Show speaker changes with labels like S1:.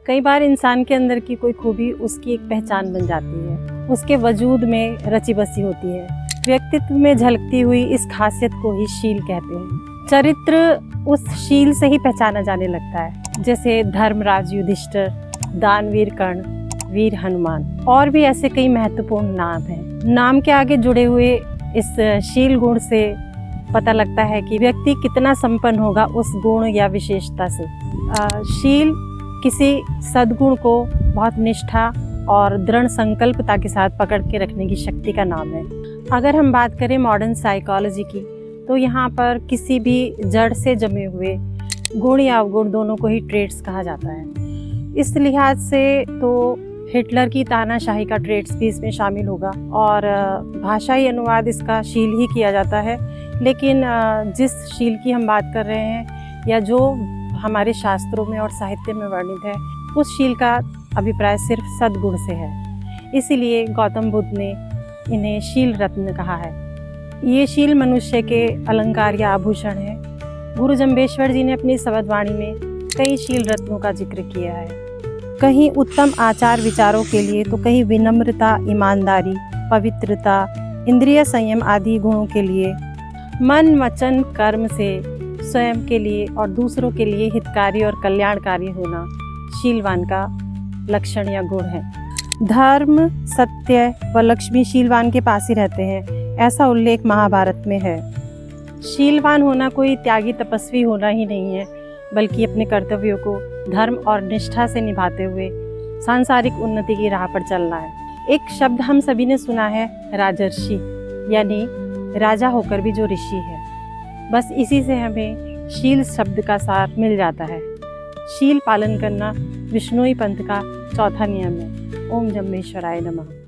S1: कई बार इंसान के अंदर की कोई खूबी उसकी एक पहचान बन जाती है, उसके वजूद में रची बसी होती है। व्यक्तित्व में झलकती हुई इस खासियत को ही शील कहते हैं। चरित्र उस शील से ही पहचाना जाने लगता है, जैसे धर्मराज युधिष्ठिर, दानवीर कर्ण, वीर हनुमान और भी ऐसे कई महत्वपूर्ण नाम हैं। नाम के आगे जुड़े हुए इस शील गुण से पता लगता है कि व्यक्ति कितना संपन्न होगा उस गुण या विशेषता से। शील किसी सद्गुण को बहुत निष्ठा और दृढ़ संकल्पता के साथ पकड़ के रखने की शक्ति का नाम है। अगर हम बात करें मॉडर्न साइकोलॉजी की, तो यहाँ पर किसी भी जड़ से जमे हुए गुण या अवगुण दोनों को ही ट्रेट्स कहा जाता है। इस लिहाज से तो हिटलर की तानाशाही का ट्रेट्स भी इसमें शामिल होगा और भाषाई अनुवाद इसका शील ही किया जाता है। लेकिन जिस शील की हम बात कर रहे हैं या जो हमारे शास्त्रों में और साहित्य में वर्णित है, उस शील का अभिप्राय सिर्फ सद्गुण से है। इसीलिए गौतम बुद्ध ने इन्हें शील रत्न कहा है। ये शील मनुष्य के अलंकार या आभूषण है। गुरु जम्बेश्वर जी ने अपनी शब्दवाणी में कई शील रत्नों का जिक्र किया है। कहीं उत्तम आचार विचारों के लिए, तो कहीं विनम्रता, ईमानदारी, पवित्रता, इंद्रिय संयम आदि गुणों के लिए, मन वचन कर्म से स्वयं के लिए और दूसरों के लिए हितकारी और कल्याणकारी होना शीलवान का लक्षण या गुण है। धर्म, सत्य व लक्ष्मी शीलवान के पास ही रहते हैं, ऐसा उल्लेख महाभारत में है। शीलवान होना कोई त्यागी तपस्वी होना ही नहीं है, बल्कि अपने कर्तव्यों को धर्म और निष्ठा से निभाते हुए सांसारिक उन्नति की राह पर चलना है। एक शब्द हम सभी ने सुना है, राजर्षि, यानी राजा होकर भी जो ऋषि है। बस इसी से हमें शील शब्द का सार मिल जाता है। शील पालन करना विष्णुई पंथ का चौथा नियम है। ओम जम्बेश्वराय नमः।